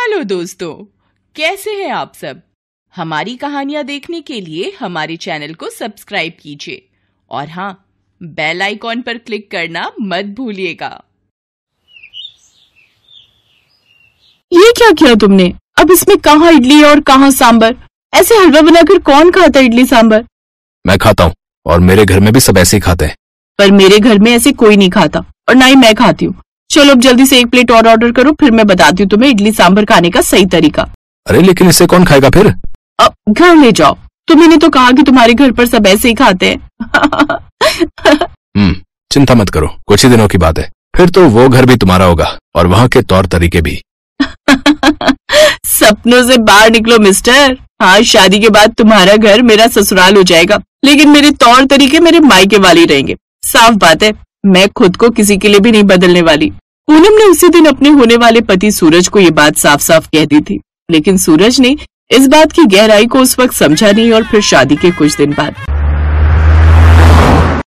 Hello दोस्तों, कैसे हैं आप सब। हमारी कहानियां देखने के लिए हमारे चैनल को सब्सक्राइब कीजिए और हाँ, बेल आइकॉन पर क्लिक करना मत भूलिएगा। ये क्या किया तुमने? अब इसमें कहाँ इडली और कहाँ सांबर? ऐसे हलवा बनाकर कौन खाता है इडली सांबर? मैं खाता हूँ और मेरे घर में भी सब ऐसे ही खाते हैं। पर मेरे घर में ऐसे कोई नहीं खाता और ना ही मैं खाती हूँ। चलो अब जल्दी से 1 प्लेट और ऑर्डर करो, फिर मैं बताती हूँ तुम्हें इडली सांबर खाने का सही तरीका। अरे लेकिन इसे कौन खाएगा फिर? अब घर ले जाओ। तुम्हें तो कहा कि तुम्हारे घर पर सब ऐसे ही खाते हैं। चिंता मत करो, कुछ ही दिनों की बात है, फिर तो वो घर भी तुम्हारा होगा और वहाँ के तौर तरीके भी। सपनों से बाहर निकलो मिस्टर। हाँ, शादी के बाद तुम्हारा घर मेरा ससुराल हो जाएगा, लेकिन मेरे तौर तरीके मेरे मायके वाले ही रहेंगे। साफ बात है, मैं खुद को किसी के लिए भी नहीं बदलने वाली। पूनम ने उसी दिन अपने होने वाले पति सूरज को ये बात साफ साफ कह दी थी, लेकिन सूरज ने इस बात की गहराई को उस वक्त समझा नहीं। और फिर शादी के कुछ दिन बाद,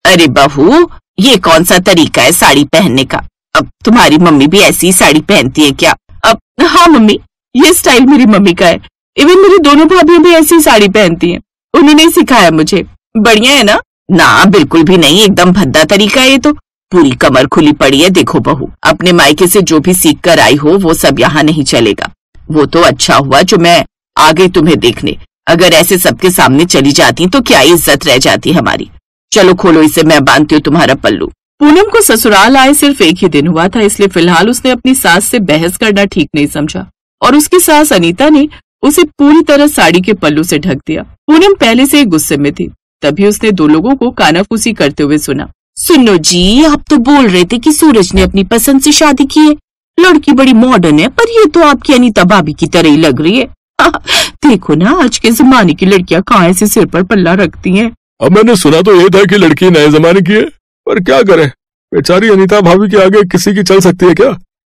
अरे बहू, ये कौन सा तरीका है साड़ी पहनने का? अब तुम्हारी मम्मी भी ऐसी साड़ी पहनती है क्या? अब हाँ मम्मी, ये स्टाइल मेरी मम्मी का है। इवन मेरी दोनों भाभी भी ऐसी साड़ी पहनती हैं। उन्होंने ही सिखाया मुझे। बढ़िया है ना? ना बिल्कुल भी नहीं, एकदम भद्दा तरीका है ये तो। पूरी कमर खुली पड़ी है। देखो बहू, अपने मायके से जो भी सीख कर आई हो वो सब यहाँ नहीं चलेगा। वो तो अच्छा हुआ जो मैं आ गई तुम्हें देखने। अगर ऐसे सबके सामने चली जाती तो क्या इज्जत रह जाती हमारी। चलो खोलो इसे, मैं बांधती हूँ तुम्हारा पल्लू। पूनम को ससुराल आए सिर्फ 1 ही दिन हुआ था, इसलिए फिलहाल उसने अपनी सास से बहस करना ठीक नहीं समझा और उसकी सास अनीता ने उसे पूरी तरह साड़ी के पल्लू से ढक दिया। पूनम पहले से ही गुस्से में थी, तभी उसने 2 लोगों को कानाफूसी करते हुए सुना। सुनो जी, आप तो बोल रहे थे कि सूरज ने अपनी पसंद से शादी की है। लड़की बड़ी मॉडर्न है, पर ये तो आपकी अनीता भाभी की तरह ही लग रही है। देखो ना, आज के जमाने की लड़कियां कहाँ ऐसे सिर पर पल्ला रखती हैं। अब मैंने सुना तो ये था कि लड़की नए जमाने की है, पर क्या करे, बेचारी अनीता भाभी के आगे किसी की चल सकती है क्या?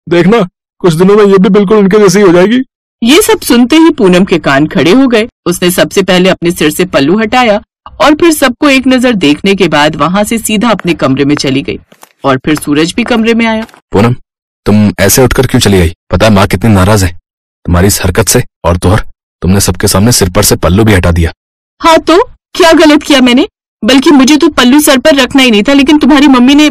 देखना, कुछ दिनों में ये भी बिल्कुल उनके जैसी हो जाएगी। ये सब सुनते ही पूनम के कान खड़े हो गए। उसने सबसे पहले अपने सिर से पल्लू हटाया और फिर सबको एक नजर देखने के बाद वहाँ से सीधा अपने कमरे में चली गई। और फिर सूरज भी कमरे में आया। पूनम, तुम ऐसे उठकर क्यों चली गई? पता है माँ कितनी नाराज है तुम्हारी इस हरकत से, और तो और तुमने सबके सामने सिर पर से पल्लू भी हटा दिया। हाँ तो क्या गलत किया मैंने? बल्कि मुझे तो पल्लू सर पर रखना ही नहीं था, लेकिन तुम्हारी मम्मी ने।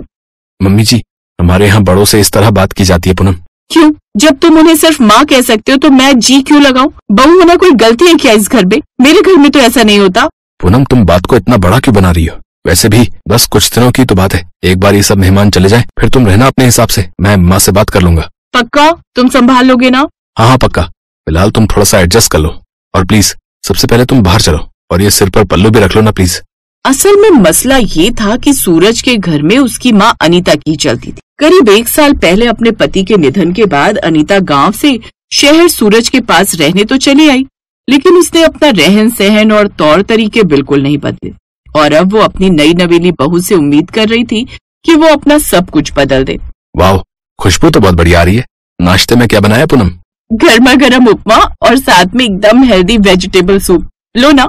मम्मी जी, हमारे यहाँ बड़ों से इस तरह बात की जाती है पूनम। क्यों? जब तुम उन्हें सिर्फ माँ कह सकते हो तो मैं जी क्यों लगाऊं? बहू होना कोई गलती है क्या इस घर में? मेरे घर में तो ऐसा नहीं होता। पूनम, तुम बात को इतना बड़ा क्यों बना रही हो? वैसे भी बस कुछ दिनों की तो बात है। एक बार ये सब मेहमान चले जाए, फिर तुम रहना अपने हिसाब से। मैं माँ से बात कर लूंगा। पक्का? तुम संभाल लोगे ना? हाँ पक्का। फिलहाल तुम थोड़ा सा एडजस्ट कर लो, और प्लीज सबसे पहले तुम बाहर चलो और ये सिर पर पल्लू भी रख लो ना प्लीज। असल में मसला ये था कि सूरज के घर में उसकी माँ अनीता की चलती थी। करीब 1 साल पहले अपने पति के निधन के बाद अनीता गांव से शहर सूरज के पास रहने तो चली आई, लेकिन उसने अपना रहन सहन और तौर तरीके बिल्कुल नहीं बदले। और अब वो अपनी नई नवेली बहू से उम्मीद कर रही थी कि वो अपना सब कुछ बदल दे। वाह, खुशबू तो बहुत बढ़िया आ रही है। नाश्ते में क्या बनाया पूनम? गर्मा गर्म उपमा और साथ में एकदम हेल्दी वेजिटेबल सूप। लो ना।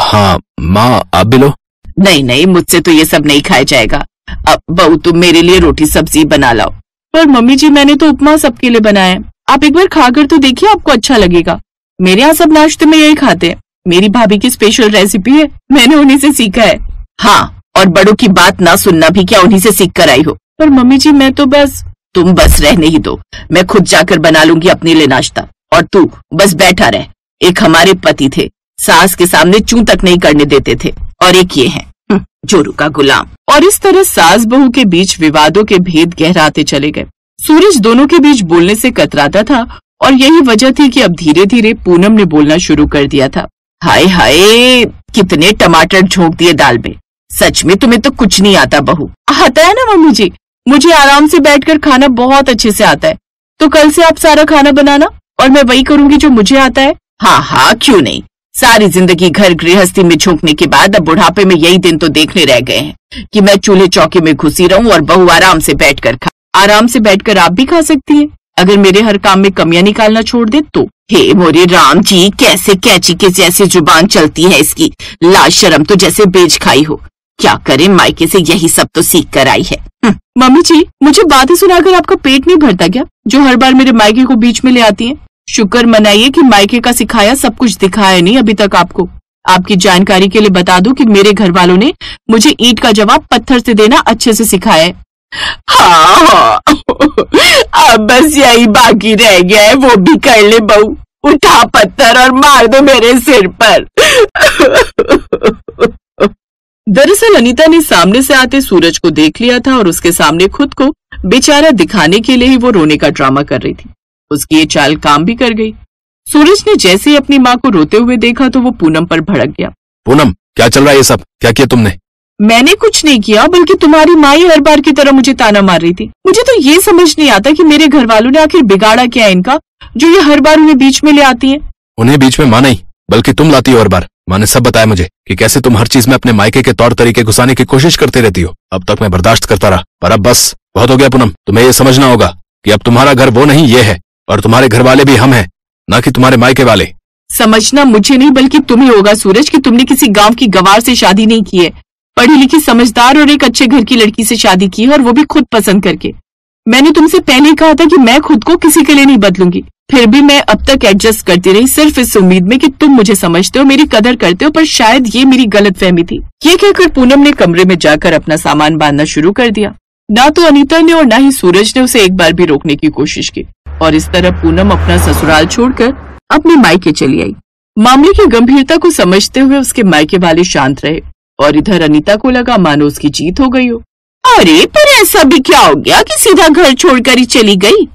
हाँ माँ, आप भी लो। नहीं नहीं, मुझसे तो ये सब नहीं खाया जाएगा। अब बहू तुम मेरे लिए रोटी सब्जी बना लाओ। पर मम्मी जी, मैंने तो उपमा सबके लिए बनाया है। आप एक बार खाकर तो देखिए, आपको अच्छा लगेगा। मेरे यहाँ सब नाश्ते में यही खाते हैं। मेरी भाभी की स्पेशल रेसिपी है, मैंने उन्हीं से सीखा है। हाँ, और बड़ों की बात ना सुनना भी क्या उन्हीं से सीख कर आई हो? पर मम्मी जी, मैं तो बस। तुम बस रहने ही दो, मैं खुद जाकर बना लूंगी अपने लिए नाश्ता। और तू बस बैठा रह। एक हमारे पति थे, सास के सामने चूं तक नहीं करने देते थे, और एक ये है जोरू का गुलाम। और इस तरह सास बहू के बीच विवादों के भेद गहराते चले गए। सूरज दोनों के बीच बोलने से कतराता था, और यही वजह थी कि अब धीरे धीरे पूनम ने बोलना शुरू कर दिया था। हाय हाय, कितने टमाटर झोंक दिए दाल में। सच में तुम्हें तो कुछ नहीं आता बहू। आता है ना मम्मी जी, मुझे आराम से बैठकर खाना बहुत अच्छे से आता है। तो कल से आप सारा खाना बनाना और मैं वही करूंगी जो मुझे आता है। हाँ हाँ, क्यों नहीं। सारी जिंदगी घर गृहस्थी में झोंकने के बाद अब बुढ़ापे में यही दिन तो देखने रह गए हैं कि मैं चूल्हे चौके में घुसी रहूं और बहू आराम से बैठकर खा। आराम से बैठकर आप भी खा सकती हैं, अगर मेरे हर काम में कमियां निकालना छोड़ दे तो। हे मोरे राम जी, कैसे कैची के जैसे जुबान चलती है इसकी। लाज शर्म तो जैसे बेच खाई हो। क्या करे, मायके से यही सब तो सीख कर आई है। मम्मी जी, मुझे बातें सुनाकर आपका पेट नहीं भरता क्या, जो हर बार मेरे मायके को बीच में ले आती हैं? शुक्र मनाइए कि मायके का सिखाया सब कुछ दिखाया नहीं अभी तक आपको। आपकी जानकारी के लिए बता दूं कि मेरे घर वालों ने मुझे ईंट का जवाब पत्थर से देना अच्छे से सिखाया है। हाँ, अब बस यही बाकी रह गया है, वो भी कर ले बहू। उठा पत्थर और मार दो मेरे सिर पर। दरअसल अनीता ने सामने से आते सूरज को देख लिया था और उसके सामने खुद को बेचारा दिखाने के लिए ही वो रोने का ड्रामा कर रही थी। उसकी ये चाल काम भी कर गई। सूरज ने जैसे ही अपनी माँ को रोते हुए देखा तो वो पूनम पर भड़क गया। पूनम, क्या चल रहा है ये सब? क्या किया तुमने? मैंने कुछ नहीं किया, बल्कि तुम्हारी माँ ही हर बार की तरह मुझे ताना मार रही थी। मुझे तो ये समझ नहीं आता कि मेरे घर वालों ने आखिर बिगाड़ा क्या है इनका, जो ये हर बार उन्हें बीच में ले आती है। उन्हें बीच में माँ नहीं, बल्कि तुम लाती हो हर बार। माँ ने सब बताया मुझे कि कैसे तुम हर चीज में अपने मायके के तौर तरीके घुसाने की कोशिश करते रहती हो। अब तक मैं बर्दाश्त करता रहा, पर अब बस बहुत हो गया पूनम। तुम्हें ये समझना होगा कि अब तुम्हारा घर वो नहीं ये है, और तुम्हारे घर वाले भी हम हैं, ना कि तुम्हारे मायके वाले। समझना मुझे नहीं बल्कि तुम्हें होगा सूरज कि तुमने किसी गांव की गवार से शादी नहीं की है। पढ़ी लिखी, समझदार और एक अच्छे घर की लड़की से शादी की है, और वो भी खुद पसंद करके। मैंने तुमसे पहले ही कहा था कि मैं खुद को किसी के लिए नहीं बदलूंगी, फिर भी मैं अब तक एडजस्ट करती रही, सिर्फ इस उम्मीद में कि तुम मुझे समझते हो, मेरी कदर करते हो। पर शायद ये मेरी गलतफहमी थी। ये कहकर पूनम ने कमरे में जाकर अपना सामान बांधना शुरू कर दिया। ना तो अनीता ने और ना ही सूरज ने उसे एक बार भी रोकने की कोशिश की, और इस तरह पूनम अपना ससुराल छोड़कर अपने मायके चली आई। मामले की गंभीरता को समझते हुए उसके मायके वाले शांत रहे, और इधर अनीता को लगा मानो उसकी जीत हो गई हो। अरे पर ऐसा भी क्या हो गया कि सीधा घर छोड़कर ही चली गई?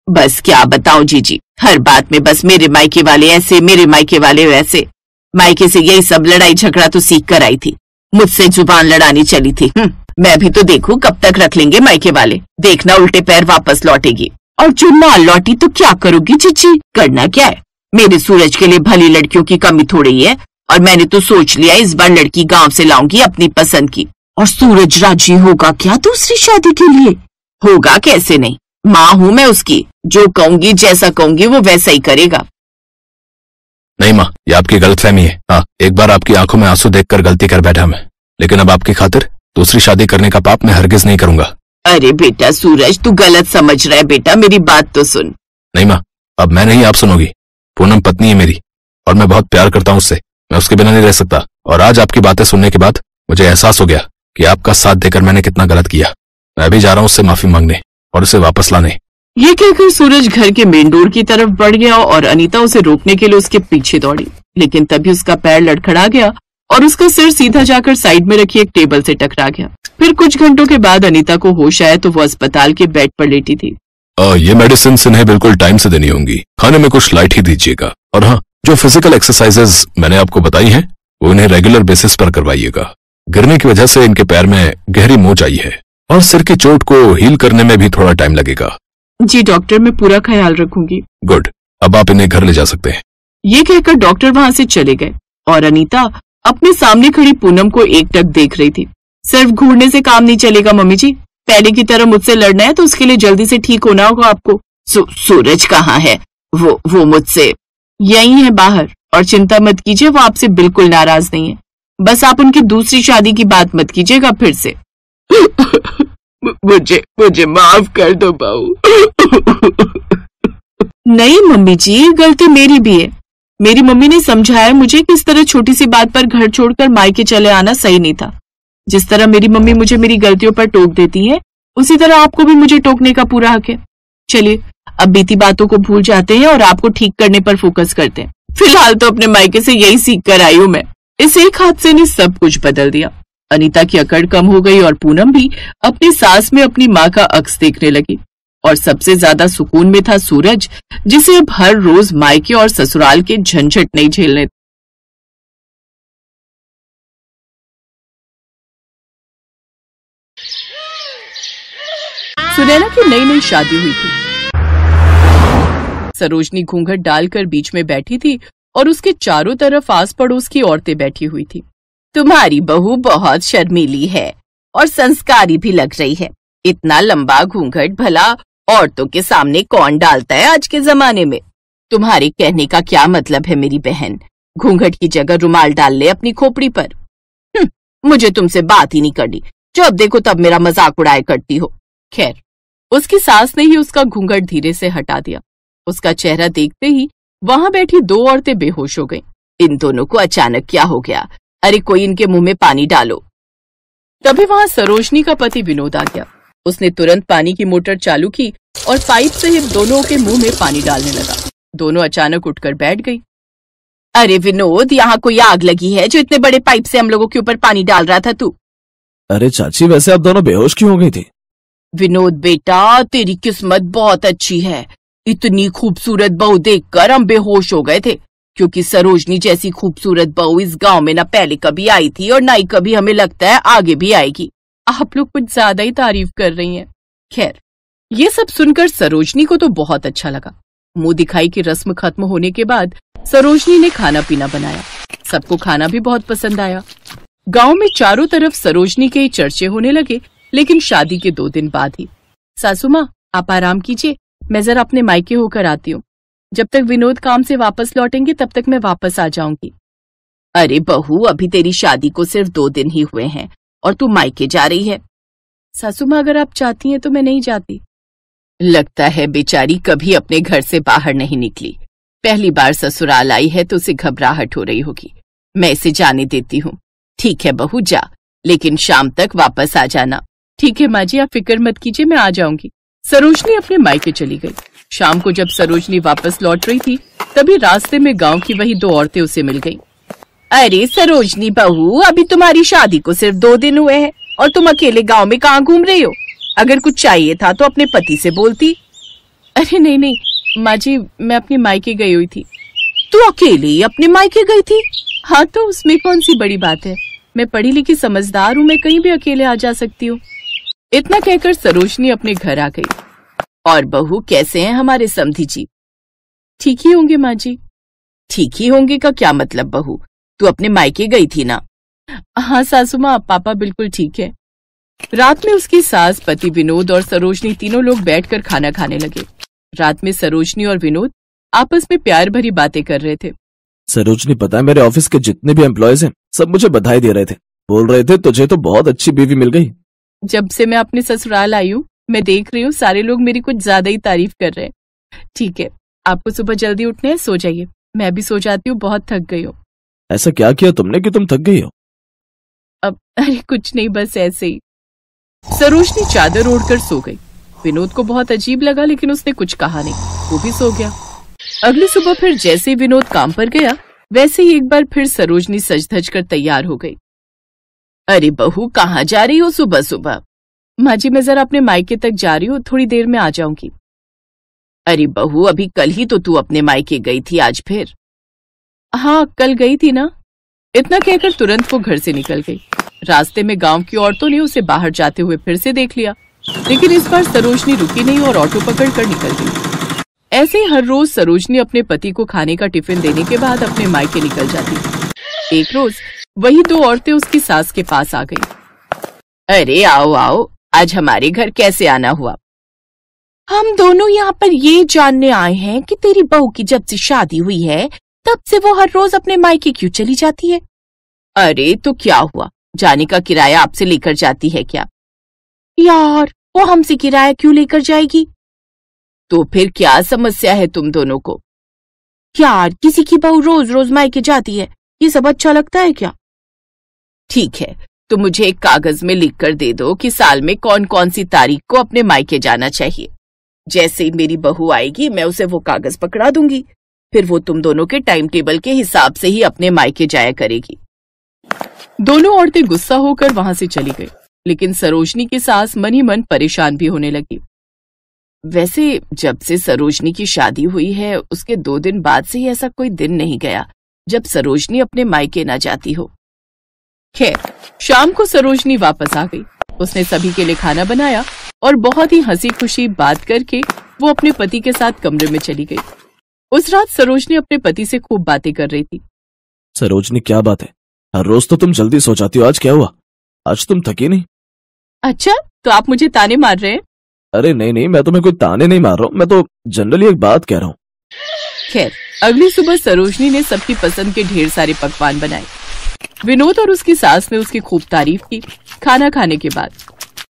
बस क्या बताऊं जीजी, हर बात में बस मेरे मायके वाले ऐसे, मेरे मायके वाले वैसे। मायके से यही सब लड़ाई झगड़ा तो सीख कर आई थी, मुझसे जुबान लड़ानी चली थी। मैं भी तो देखूं कब तक रख लेंगे मायके वाले। देखना उल्टे पैर वापस लौटेगी, और जो ना लौटी तो क्या करोगी जीजी? करना क्या है? मेरे सूरज के लिए भली लड़कियों की कमी थोड़ी है, और मैंने तो सोच लिया इस बार लड़की गांव से लाऊंगी अपनी पसंद की। और सूरज राजी होगा क्या दूसरी शादी के लिए? होगा कैसे नहीं, माँ हूँ मैं उसकी, जो कहूंगी जैसा कहूंगी वो वैसा ही करेगा। नहीं माँ, ये आपकी गलतफहमी है। हाँ, एक बार आपकी आंखों में आंसू देखकर गलती कर बैठा मैं, लेकिन अब आपकी खातिर दूसरी शादी करने का पाप मैं हरगिज नहीं करूंगा। अरे बेटा सूरज, तू गलत समझ रहा है बेटा, मेरी बात तो सुन। नहीं माँ, अब मैं नहीं, आप सुनोगी। पूनम पत्नी है मेरी, और मैं बहुत प्यार करता हूँ उससे। मैं उसके बिना नहीं रह सकता, और आज आपकी बातें सुनने के बाद मुझे एहसास हो गया कि आपका साथ देकर मैंने कितना गलत किया। मैं भी जा रहा हूँ उससे माफी मांगने और उसे वापस लाने। ये कहकर सूरज घर के मेन डोर की तरफ बढ़ गया, और अनीता उसे रोकने के लिए उसके पीछे दौड़ी, लेकिन तभी उसका पैर लड़खड़ा गया और उसका सिर सीधा जाकर साइड में रखी एक टेबल से टकरा गया। फिर कुछ घंटों के बाद अनीता को होश आया तो वो अस्पताल के बेड पर लेटी थी। ये मेडिसिन इन्हें बिल्कुल टाइम से देनी होंगी। खाने में कुछ लाइट ही दीजिएगा, और हाँ, जो फिजिकल एक्सरसाइजेज मैंने आपको बताई हैं वो इन्हें रेगुलर बेसिस पर करवाइएगा। गिरने की वजह से इनके पैर में गहरी मोच आई है, और सिर की चोट को हील करने में भी थोड़ा टाइम लगेगा। जी डॉक्टर, मैं पूरा ख्याल रखूंगी। गुड, अब आप इन्हें घर ले जा सकते हैं। ये कहकर डॉक्टर वहां से चले गए, और अनीता अपने सामने खड़ी पूनम को एकटक देख रही थी। सिर्फ घूरने से काम नहीं चलेगा मम्मी जी, पहले की तरह मुझसे लड़ना है तो उसके लिए जल्दी से ठीक होना होगा आपको। सूरज कहाँ है? वो मुझसे यही है बाहर, और चिंता मत कीजिए, वो आपसे बिल्कुल नाराज नहीं है। बस आप उनकी दूसरी शादी की बात मत कीजिएगा फिर से। मुझे माफ कर दो बहू। नहीं मम्मी जी, गलती मेरी भी है। मेरी मम्मी ने समझाया मुझे कि इस तरह छोटी सी बात पर घर छोड़कर मायके चले आना सही नहीं था। जिस तरह मेरी मम्मी मुझे मेरी गलतियों पर टोक देती है, उसी तरह आपको भी मुझे टोकने का पूरा हक है। चलिए अब बीती बातों को भूल जाते हैं और आपको ठीक करने पर फोकस करते हैं। फिलहाल तो अपने मायके से यही सीख कर आई हूं मैं। इस एक हादसे ने सब कुछ बदल दिया। अनीता की अकड़ कम हो गई, और पूनम भी अपनी सास में अपनी माँ का अक्स देखने लगी। और सबसे ज्यादा सुकून में था सूरज, जिसे अब हर रोज मायके और ससुराल के झंझट नहीं झेलने। सुनैना की नई नई शादी हुई थी। सरोजनी घूंघट डालकर बीच में बैठी थी, और उसके चारों तरफ आस पड़ोस की औरतें बैठी हुई थी। तुम्हारी बहू बहुत शर्मीली है और संस्कारी भी लग रही है। इतना लंबा घूंघट भला औरतों के सामने कौन डालता है आज के जमाने में? तुम्हारे कहने का क्या मतलब है मेरी बहन? घूंघट की जगह रुमाल डाल ले अपनी खोपड़ी पर। मुझे तुमसे बात ही नहीं करनी, जब देखो तब मेरा मजाक उड़ाया करती हो। खैर, उसकी सास ने ही उसका घूंघट धीरे से हटा दिया, उसका चेहरा देखते ही वहां बैठी दो औरतें बेहोश हो गईं। इन दोनों को अचानक क्या हो गया? अरे कोई इनके मुंह में पानी डालो। तभी वहां सरोजनी का पति विनोद आ गया। उसने तुरंत पानी की मोटर चालू की और पाइप से दोनों के मुंह में पानी डालने लगा। दोनों अचानक उठकर बैठ गई। अरे विनोद, यहाँ कोई आग लगी है जो इतने बड़े पाइप से हम लोगों के ऊपर पानी डाल रहा था तू? अरे चाची, वैसे आप दोनों बेहोश क्यों हो गई थी? विनोद बेटा, तेरी किस्मत बहुत अच्छी है। इतनी खूबसूरत बहू देखकर हम बेहोश हो गए थे, क्योंकि सरोजनी जैसी खूबसूरत बहू इस गांव में न पहले कभी आई थी और न ही कभी हमें लगता है आगे भी आएगी। आप लोग कुछ ज्यादा ही तारीफ कर रही हैं। खैर, ये सब सुनकर सरोजनी को तो बहुत अच्छा लगा। मुंह दिखाई की रस्म खत्म होने के बाद सरोजनी ने खाना पीना बनाया। सबको खाना भी बहुत पसंद आया। गांव में चारों तरफ सरोजनी के चर्चे होने लगे, लेकिन शादी के 2 दिन बाद ही। सासू माँ, आप आराम कीजिए, मैं जरा अपने मायके होकर आती हूँ। जब तक विनोद काम से वापस लौटेंगे तब तक मैं वापस आ जाऊंगी। अरे बहू, अभी तेरी शादी को सिर्फ 2 दिन ही हुए हैं और तू मायके जा रही है। सासू माँ, अगर आप चाहती हैं तो मैं नहीं जाती। लगता है बेचारी कभी अपने घर से बाहर नहीं निकली। पहली बार ससुराल आई है तो उसे घबराहट हो रही होगी। मैं इसे जाने देती हूँ। ठीक है बहू, जा, लेकिन शाम तक वापस आ जाना। ठीक है माँ जी, आप फिक्र मत कीजिए, मैं आ जाऊंगी। सरोजनी अपने मायके चली गई। शाम को जब सरोजनी वापस लौट रही थी, तभी रास्ते में गांव की वही 2 औरतें उसे मिल गईं। अरे सरोजनी बहू, अभी तुम्हारी शादी को सिर्फ 2 दिन हुए हैं और तुम अकेले गांव में कहाँ घूम रही हो? अगर कुछ चाहिए था तो अपने पति से बोलती। अरे नहीं नहीं माँ जी, मैं अपने मायके गई हुई थी। तू अकेले ही अपने मायके गई थी? हाँ, तो उसमें कौन सी बड़ी बात है। मैं पढ़ी लिखी समझदार हूँ, मैं कहीं भी अकेले आ जा सकती हूँ। इतना कहकर सरोजनी अपने घर आ गई। और बहू, कैसे हैं हमारे समधी जी? ठीक ही होंगे माँ जी। ठीक ही होंगे का क्या मतलब बहू? तू अपने मायके गई थी ना? हाँ सासू माँ, पापा बिल्कुल ठीक है। रात में उसकी सास, पति विनोद और सरोजनी तीनों लोग बैठकर खाना खाने लगे। रात में सरोजनी और विनोद आपस में प्यार भरी बातें कर रहे थे। सरोजनी, पता है मेरे ऑफिस के जितने भी एम्प्लॉयज हैं सब मुझे बधाई दे रहे थे। बोल रहे थे तुझे तो बहुत अच्छी बीवी मिल गई। जब से मैं अपने ससुराल आई हूँ, मैं देख रही हूँ सारे लोग मेरी कुछ ज्यादा ही तारीफ कर रहे हैं। ठीक है, आपको सुबह जल्दी उठने हैं, सो जाइए। मैं भी सो जाती हूँ, बहुत थक गई हूँ। ऐसा क्या किया तुमने कि तुम थक गई हो? अब अरे कुछ नहीं, बस ऐसे ही। सरोजनी चादर ओढ़कर सो गई। विनोद को बहुत अजीब लगा, लेकिन उसने कुछ कहा नहीं, वो भी सो गया। अगली सुबह फिर जैसे ही विनोद काम पर गया, वैसे ही एक बार फिर सरोजनी सज धज कर तैयार हो गई। अरे बहू, कहाँ जा रही हो सुबह सुबह? माँ जी, मैं जरा अपने मायके तक जा रही हूँ, थोड़ी देर में आ जाऊंगी। अरे बहू, अभी कल ही तो तू अपने मायके गई थी, आज फिर? हाँ, कल गई थी ना। इतना कहकर तुरंत वो घर से निकल गई। रास्ते में गांव की औरतों ने उसे बाहर जाते हुए फिर से देख लिया, लेकिन इस बार सरोजनी रुकी नहीं और ऑटो पकड़कर निकल गई। ऐसे ही हर रोज सरोजनी अपने पति को खाने का टिफिन देने के बाद अपने मायके निकल जाती। एक रोज वही 2 औरतें उसकी सास के पास आ गई। अरे आओ आओ, आज हमारे घर कैसे आना हुआ? हम दोनों यहाँ पर ये जानने आए हैं कि तेरी बहू की जब से शादी हुई है तब से वो हर रोज अपने मायके क्यों चली जाती है? अरे तो क्या हुआ, जाने का किराया आपसे लेकर जाती है क्या? यार, वो हमसे किराया क्यों लेकर जाएगी? तो फिर क्या समस्या है तुम दोनों को? यार, किसी की बहू रोज रोज मायके जाती है, ये सब अच्छा लगता है क्या? ठीक है, तो मुझे एक कागज में लिख कर दे दो कि साल में कौन कौन सी तारीख को अपने मायके जाना चाहिए। जैसे ही मेरी बहू आएगी मैं उसे वो कागज पकड़ा दूंगी, फिर वो तुम दोनों के टाइम टेबल के हिसाब से ही अपने मायके जाया करेगी। दोनों औरतें गुस्सा होकर वहां से चली गई, लेकिन सरोजनी की सास मन ही मन परेशान भी होने लगी। वैसे जब से सरोजनी की शादी हुई है, उसके 2 दिन बाद से ही ऐसा कोई दिन नहीं गया जब सरोजनी अपने मायके न जाती हो। खैर, शाम को सरोजनी वापस आ गई। उसने सभी के लिए खाना बनाया और बहुत ही हंसी खुशी बात करके वो अपने पति के साथ कमरे में चली गई। उस रात सरोजनी अपने पति से खूब बातें कर रही थी। सरोजनी, क्या बात है? हर रोज तो तुम जल्दी सो जाती हो, आज क्या हुआ? आज तुम थकी नहीं? अच्छा, तो आप मुझे ताने मार रहे हैं? अरे नहीं नहीं, मैं तुम्हें कोई ताने नहीं मार रहा हूँ, मैं तो जनरली एक बात कह रहा हूँ। खैर, अगली सुबह सरोजनी ने सबकी पसंद के ढेर सारे पकवान बनाए। विनोद और उसकी सास ने उसकी खूब तारीफ की। खाना खाने के बाद,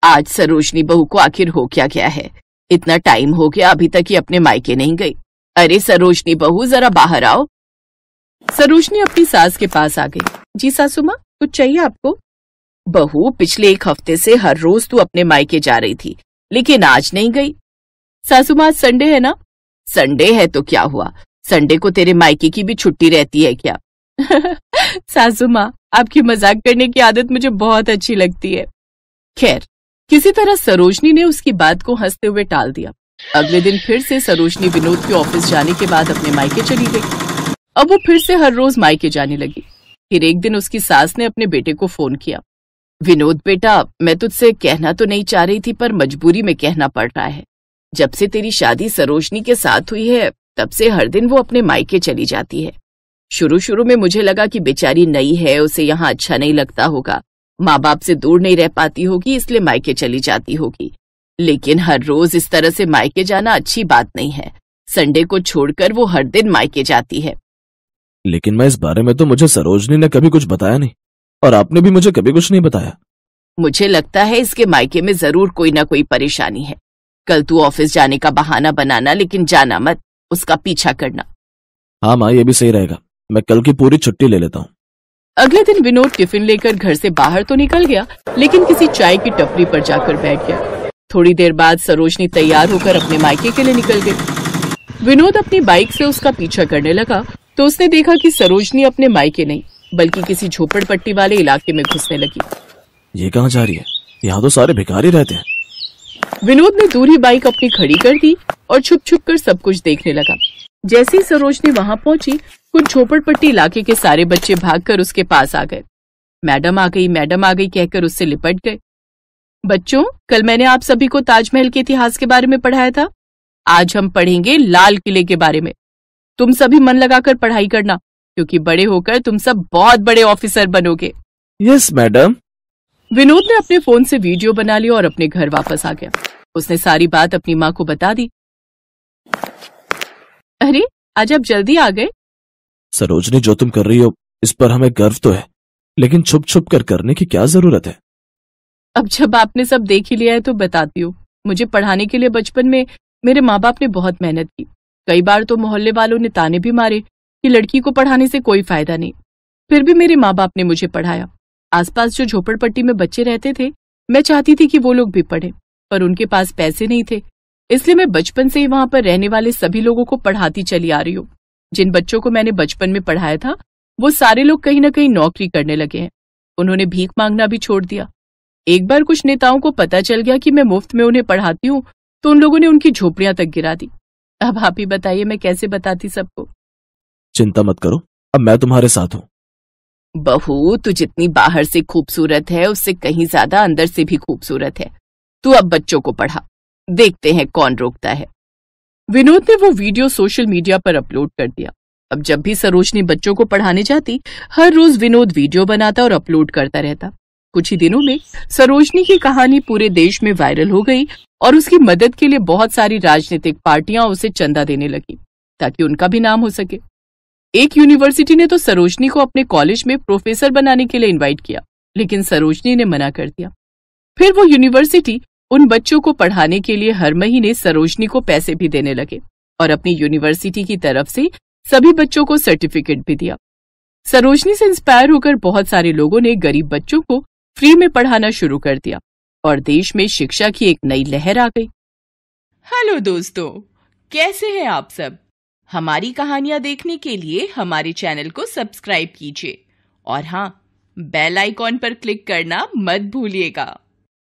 आज सरोजनी बहू को आखिर हो क्या गया है? इतना टाइम हो गया, अभी तक ये अपने मायके नहीं गई। अरे सरोजनी बहू, जरा बाहर आओ। सरोजनी अपनी सास के पास आ गई। जी सासू माँ, कुछ चाहिए आपको? बहू, पिछले 1 हफ्ते से हर रोज तू अपने मायके जा रही थी, लेकिन आज नहीं गई। सासू माँ, संडे है ना? संडे है तो क्या हुआ, संडे को तेरे मायके की भी छुट्टी रहती है क्या? सासू माँ, आपकी मजाक करने की आदत मुझे बहुत अच्छी लगती है। खैर, किसी तरह सरोजनी ने उसकी बात को हंसते हुए टाल दिया। अगले दिन फिर से सरोजनी विनोद के ऑफिस जाने के बाद अपने मायके चली गई। अब वो फिर से हर रोज मायके जाने लगी। फिर एक दिन उसकी सास ने अपने बेटे को फोन किया। विनोद बेटा, मैं तुझसे कहना तो नहीं चाह रही थी, पर मजबूरी में कहना पड़ रहा है। जब से तेरी शादी सरोजनी के साथ हुई है, तब से हर दिन वो अपने मायके चली जाती है। शुरू शुरू में मुझे लगा कि बेचारी नई है, उसे यहाँ अच्छा नहीं लगता होगा, माँ बाप से दूर नहीं रह पाती होगी, इसलिए मायके चली जाती होगी। लेकिन हर रोज इस तरह से मायके जाना अच्छी बात नहीं है। संडे को छोड़कर वो हर दिन मायके जाती है। लेकिन मैं इस बारे में तो मुझे सरोजनी ने कभी कुछ बताया नहीं, और आपने भी मुझे कभी कुछ नहीं बताया। मुझे लगता है इसके मायके में जरूर कोई ना कोई परेशानी है। कल तू ऑफिस जाने का बहाना बनाना, लेकिन जाना मत, उसका पीछा करना। हाँ माँ, ये भी सही रहेगा, मैं कल की पूरी छुट्टी ले लेता हूँ। अगले दिन विनोद टिफिन लेकर घर से बाहर तो निकल गया, लेकिन किसी चाय की टपरी पर जाकर बैठ गया। थोड़ी देर बाद सरोजनी तैयार होकर अपने मायके के लिए निकल गई। विनोद अपनी बाइक से उसका पीछा करने लगा तो उसने देखा कि सरोजनी अपने मायके नहीं, बल्कि किसी झोपड़पट्टी वाले इलाके में घुसने लगी। ये कहाँ जा रही है? यहाँ तो सारे भिखारी रहते हैं। विनोद ने दूर ही बाइक अपनी खड़ी कर दी और छुप छुप कर सब कुछ देखने लगा। जैसे ही सरोजनी वहां पहुंची, कुछ झोपड़पट्टी इलाके के सारे बच्चे भागकर उसके पास आ गए। मैडम आ गई, मैडम आ गई कहकर उससे लिपट गए। बच्चों, कल मैंने आप सभी को ताजमहल के इतिहास के बारे में पढ़ाया था। आज हम पढ़ेंगे लाल किले के बारे में। तुम सभी मन लगाकर पढ़ाई करना, क्योंकि बड़े होकर तुम सब बहुत बड़े ऑफिसर बनोगे। Yes madam. विनोद ने अपने फोन से वीडियो बना लिया और अपने घर वापस आ गया। उसने सारी बात अपनी माँ को बता दी। अरे, आज आप जल्दी आ गए। सरोजनी, जो तुम कर रही हो इस पर हमें गर्व तो है, लेकिन छुप छुप कर करने की क्या जरूरत है? अब जब आपने सब देख ही लिया है तो बताती हूँ। मुझे पढ़ाने के लिए बचपन में मेरे माँ बाप ने बहुत मेहनत की। कई बार तो मोहल्ले वालों ने ताने भी मारे कि लड़की को पढ़ाने से कोई फायदा नहीं। फिर भी मेरे माँ बाप ने मुझे पढ़ाया। आसपास जो झोपड़पट्टी में बच्चे रहते थे, मैं चाहती थी कि वो लोग भी पढ़ें, पर उनके पास पैसे नहीं थे। इसलिए मैं बचपन से ही वहां पर रहने वाले सभी लोगों को पढ़ाती चली आ रही हूँ। जिन बच्चों को मैंने बचपन में पढ़ाया था, वो सारे लोग कहीं ना कहीं नौकरी करने लगे हैं। उन्होंने भीख मांगना भी छोड़ दिया। एक बार कुछ नेताओं को पता चल गया कि मैं मुफ्त में उन्हें पढ़ाती हूँ, तो उन लोगों ने उनकी झोपड़ियां तक गिरा दी। अब आप ही बताइए, मैं कैसे बताती सबको? चिंता मत करो, अब मैं तुम्हारे साथ हूँ। बहू, तू जितनी बाहर से खूबसूरत है, उससे कहीं ज्यादा अंदर से भी खूबसूरत है। तू अब बच्चों को पढ़ा, देखते हैं कौन रोकता है। विनोद ने वो वीडियो सोशल मीडिया पर अपलोड कर दिया। अब जब भी सरोजनी बच्चों को पढ़ाने जाती, हर रोज विनोद वीडियो बनाता और अपलोड करता रहता। कुछ ही दिनों में सरोजनी की कहानी पूरे देश में वायरल हो गई और उसकी मदद के लिए बहुत सारी राजनीतिक पार्टियां उसे चंदा देने लगी, ताकि उनका भी नाम हो सके। एक यूनिवर्सिटी ने तो सरोजनी को अपने कॉलेज में प्रोफेसर बनाने के लिए इनवाइट किया, लेकिन सरोजनी ने मना कर दिया। फिर वो यूनिवर्सिटी उन बच्चों को पढ़ाने के लिए हर महीने सरोजनी को पैसे भी देने लगे और अपनी यूनिवर्सिटी की तरफ से सभी बच्चों को सर्टिफिकेट भी दिया। सरोजनी से इंस्पायर होकर बहुत सारे लोगों ने गरीब बच्चों को फ्री में पढ़ाना शुरू कर दिया और देश में शिक्षा की एक नई लहर आ गई। हेलो दोस्तों, कैसे हैं आप सब? हमारी कहानियां देखने के लिए हमारे चैनल को सब्सक्राइब कीजिए और हाँ, बेल आइकॉन पर क्लिक करना मत भूलिएगा।